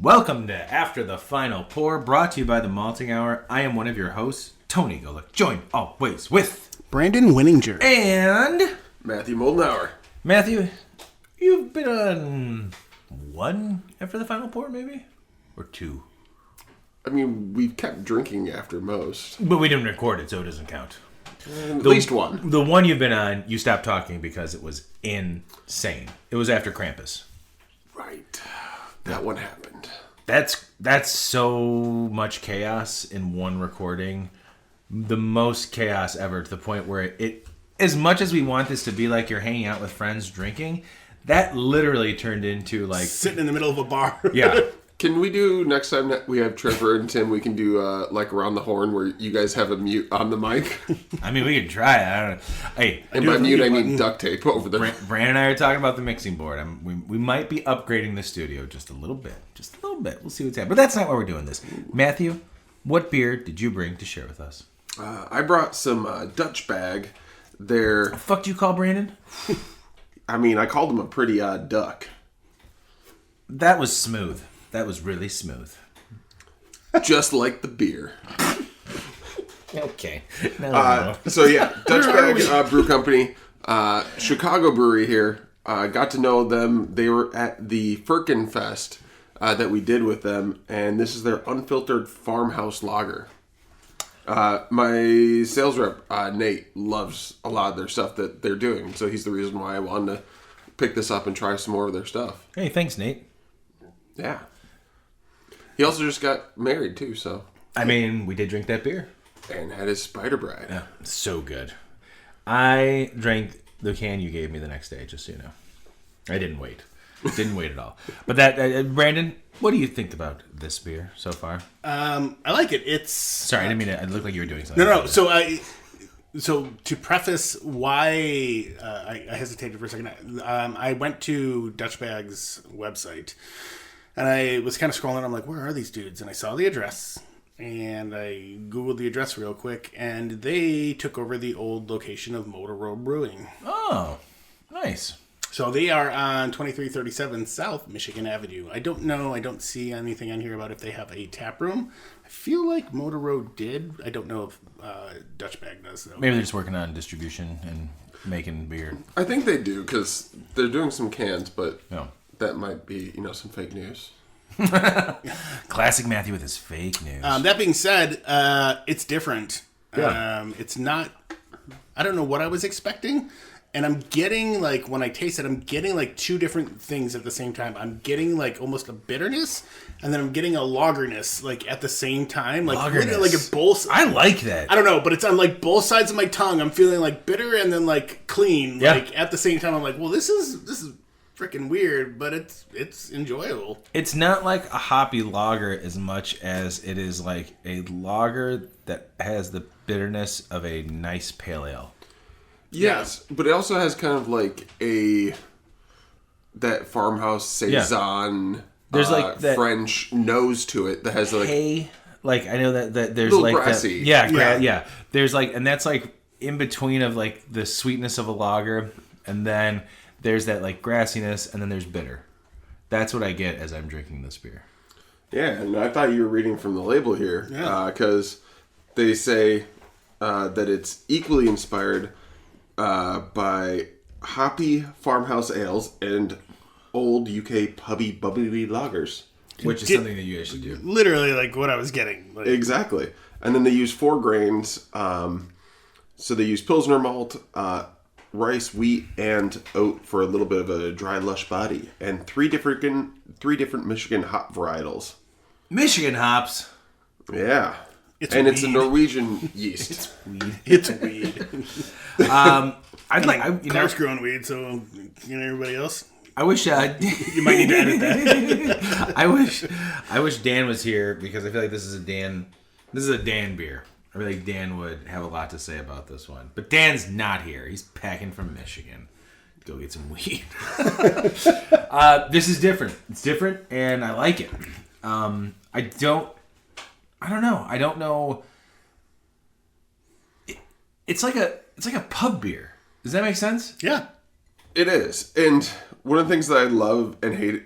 Welcome to After the Final Pour, brought to you by the Malting Hour. I am one of your hosts, Tony Golick, joined always with Brandon Winninger and Matthew Moldenhauer. Matthew. You've been on one After the Final Pour, maybe? Or two? I mean, we've kept drinking after most. But we didn't record it, so it doesn't count. At least one. The one you've been on, you stopped talking because it was insane. It was after Krampus. Right. That one happened. That's so much chaos in one recording. The most chaos ever, to the point where it as much as we want this to be like you're hanging out with friends drinking, that literally turned into like sitting in the middle of a bar. Yeah. Can we do, next time that we have Trevor and Tim, we can do like around the horn where you guys have a mute on the mic? I mean, we can try it. I don't know. Hey, and by mute, I mean duct tape over there. Brandon and I are talking about the mixing board. We might be upgrading the studio just a little bit. Just a little bit. We'll see what's happening. But that's not why we're doing this. Matthew, what beer did you bring to share with us? I brought some Dutch Bag. They're... The fuck do you call Brandon? I mean, I called him a pretty odd duck. That was smooth. That was really smooth. Just like the beer. Okay. So yeah, Dutch Bag Brew Company, Chicago brewery here. Got to know them. They were at the Firkin Fest that we did with them, and this is their Unfiltered Farmhouse Lager. My sales rep, Nate, loves a lot of their stuff that they're doing, so he's the reason why I wanted to pick this up and try some more of their stuff. Hey, thanks, Nate. Yeah. He also just got married, too, so... I mean, we did drink that beer. And had his spider bride. Yeah, so good. I drank the can you gave me the next day, just so you know. I didn't wait. Didn't wait at all. But that, Brandon, what do you think about this beer so far? I like it. It's... Sorry, I didn't mean it looked like you were doing something. No. So to preface why I hesitated for a second, I went to Dutch Bag's website, and I was kind of scrolling. I'm like, where are these dudes? And I saw the address, and I Googled the address real quick, and they took over the old location of Motor Road Brewing. Oh, nice. So they are on 2337 South Michigan Avenue. I don't know. I don't see anything on here about if they have a tap room. I feel like Motor Road did. I don't know if Dutch Bag does, though. Maybe they're just working on distribution and making beer. I think they do, because they're doing some cans, but No. that might be, some fake news. Classic Matthew with his fake news. That being said, it's different. Yeah. It's not... I don't know what I was expecting. And I'm getting, like, when I taste it, I'm getting, like, two different things at the same time. I'm getting, like, almost a bitterness, and then I'm getting a lagerness, like, at the same time. Like, Lagerness. like a both. I like that. I don't know, but it's on, like, both sides of my tongue. I'm feeling, like, bitter and then, like, clean. Yeah. Like, at the same time, I'm like, well, this is freaking weird, but it's enjoyable. It's not like a hoppy lager as much as it is like a lager that has the bitterness of a nice pale ale. Yes, but it also has kind of like that farmhouse saison, There's like that French nose to it that has like hay. Like I know that there's little like grassy. That, yeah. There's like, and that's like in between of like the sweetness of a lager, and then there's that like grassiness, and then there's bitter. That's what I get as I'm drinking this beer. Yeah, and I thought you were reading from the label here because they say that it's equally inspired by hoppy farmhouse ales and old UK pubby bubbly lagers. Which is something that you guys should do. Literally, like, what I was getting. Like, Exactly. And then they use 4 grains. So they use pilsner malt, rice, wheat, and oat for a little bit of a dry, lush body. And three different Michigan hop varietals. Michigan hops. Yeah. It's It's a weed. Norwegian yeast. It's weed. It's weed. I'd like. Clark's growing weed, so everybody else. I wish You might need to edit that. I wish Dan was here because I feel like this is a Dan beer. I feel like Dan would have a lot to say about this one. But Dan's not here. He's packing from Michigan. Go get some weed. This is different. It's different, and I like it. I don't know. It's like a pub beer. Does that make sense? Yeah. It is. And one of the things that I love and hate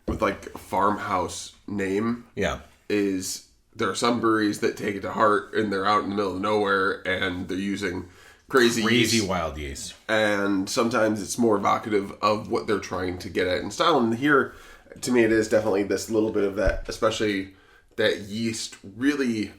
with like a farmhouse name. Yeah. Is there are some breweries that take it to heart and they're out in the middle of nowhere and they're using crazy yeast, wild yeast. and sometimes it's more evocative of what they're trying to get at in style. And here, to me, it is definitely this little bit of that, especially that yeast really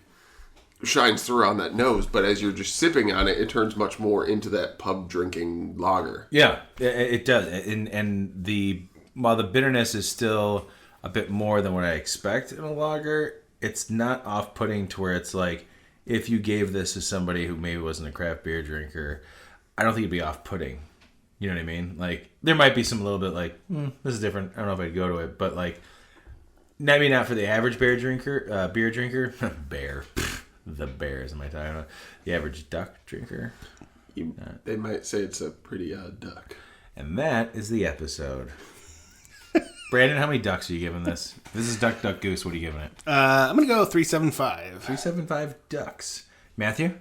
shines through on that nose, but as you're just sipping on it, it turns much more into that pub drinking lager. Yeah, it does. And while the bitterness is still a bit more than what I expect in a lager, it's not off-putting to where it's like, if you gave this to somebody who maybe wasn't a craft beer drinker, I don't think it'd be off-putting. You know what I mean? Like, there might be some little bit like, this is different. I don't know if I'd go to it, but like, maybe not for the average beer drinker. Bear. The Bears, am I talking about? The average duck drinker. They might say it's a pretty duck. And that is the episode. Brandon, how many ducks are you giving this? This is Duck, Duck, Goose. What are you giving it? I'm going to go 3.75. 3.75 ducks. Matthew?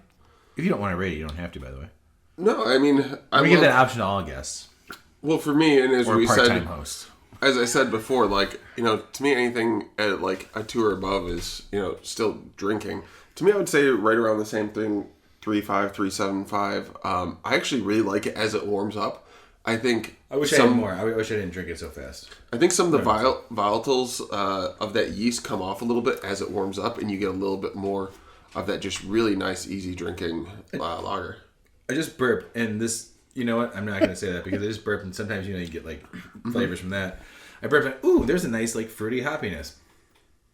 If you don't want to rate it, you don't have to, by the way. No, I mean... We give that option to all guests. Well, for me, and as or we part-time said... host. As I said before, like, to me, anything at, like, a 2 or above is, still drinking. To me, I would say right around the same thing, 3.5, 3.75. I actually really like it as it warms up. I think... I wish I had more. I wish I didn't drink it so fast. I think some of the volatiles of that yeast come off a little bit as it warms up, and you get a little bit more of that just really nice, easy drinking lager. I just burped, and this... You know what? I'm not going to say that because I just burped, and sometimes, you get, like, flavors from that. I burped, and, ooh, there's a nice, like, fruity hoppiness.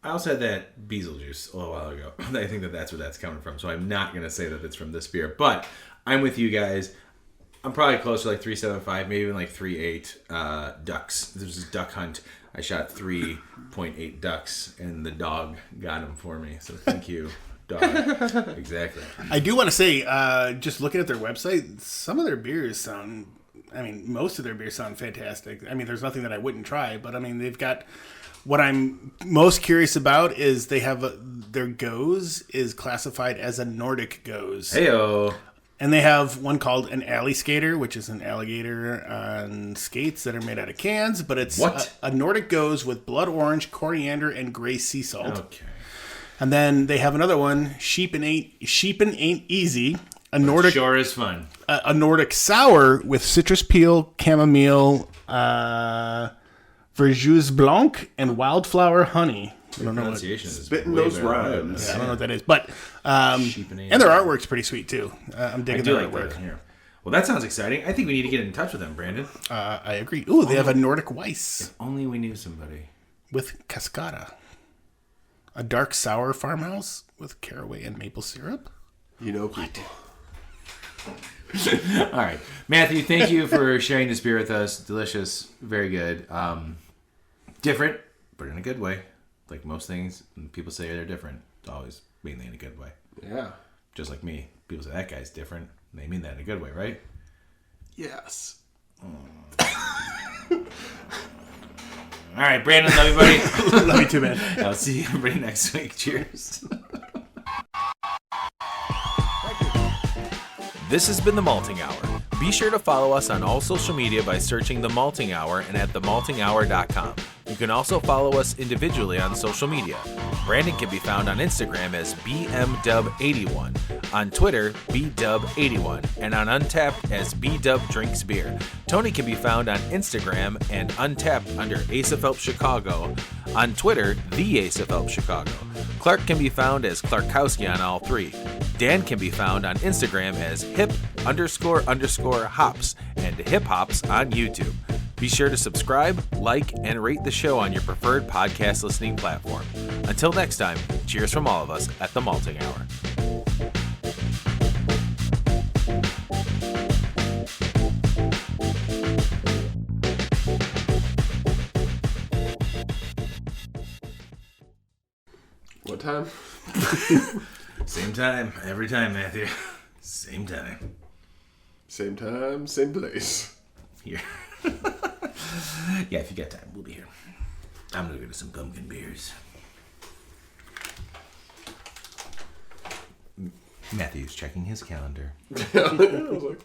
I also had that Bezel juice a little while ago. I think that's where that's coming from. So I'm not going to say that it's from this beer. But I'm with you guys. I'm probably close to like 3.75, maybe even like 3.8 ducks. There's this duck hunt. I shot 3.8 ducks, and the dog got them for me. So thank you, dog. Exactly. I do want to say, just looking at their website, some of their beers sound... most of their beers sound fantastic. There's nothing that I wouldn't try, but they've got... What I'm most curious about is they have their Goes is classified as a Nordic Goes. Heyo. And they have one called an alley skater, which is an alligator on skates that are made out of cans, but it's a Nordic Goes with blood orange, coriander, and gray sea salt. Okay. And then they have another one, Sheepin' Ain't Easy, a Nordic Sure is fun. A Nordic sour with citrus peel, chamomile, Verjuice Blanc, and wildflower honey. I don't know pronunciation is spitting those rhymes. I don't know what that is, but and their artwork's pretty sweet too. I'm digging their artwork. Here. Well, that sounds exciting. I think we need to get in touch with them, Brandon. I agree. Ooh, they have a Nordic Weiss. If only we knew somebody. With Cascada. A dark sour farmhouse with caraway and maple syrup. People. All right. Matthew, thank you for sharing this beer with us. Delicious. Very good. Different, but in a good way. Like most things, when people say they're different, it's always mainly in a good way. Yeah. Just like me. People say that guy's different. They mean that in a good way, right? Yes. All right, Brandon, love you, buddy. Love you too, man. I'll see you everybody next week. Cheers. This has been The Malting Hour. Be sure to follow us on all social media by searching The Malting Hour and at themaltinghour.com. You can also follow us individually on social media. Brandon can be found on Instagram as BMDub81, on Twitter, BDub81, and on Untapped as BDubDrinksBeer. Tony can be found on Instagram and Untapped under Ace of Help Chicago, on Twitter, The Ace of Help Chicago. Clark can be found as Clarkowski on all three. Dan can be found on Instagram as hip__hops and hip hops on YouTube. Be sure to subscribe, like, and rate the show on your preferred podcast listening platform. Until next time, cheers from all of us at The Malting Hour. What time? Same time, every time, Matthew. Same time. Same time, same place. Here. Yeah, if you got time, we'll be here. I'm gonna go to some pumpkin beers. Matthew's checking his calendar. I was like,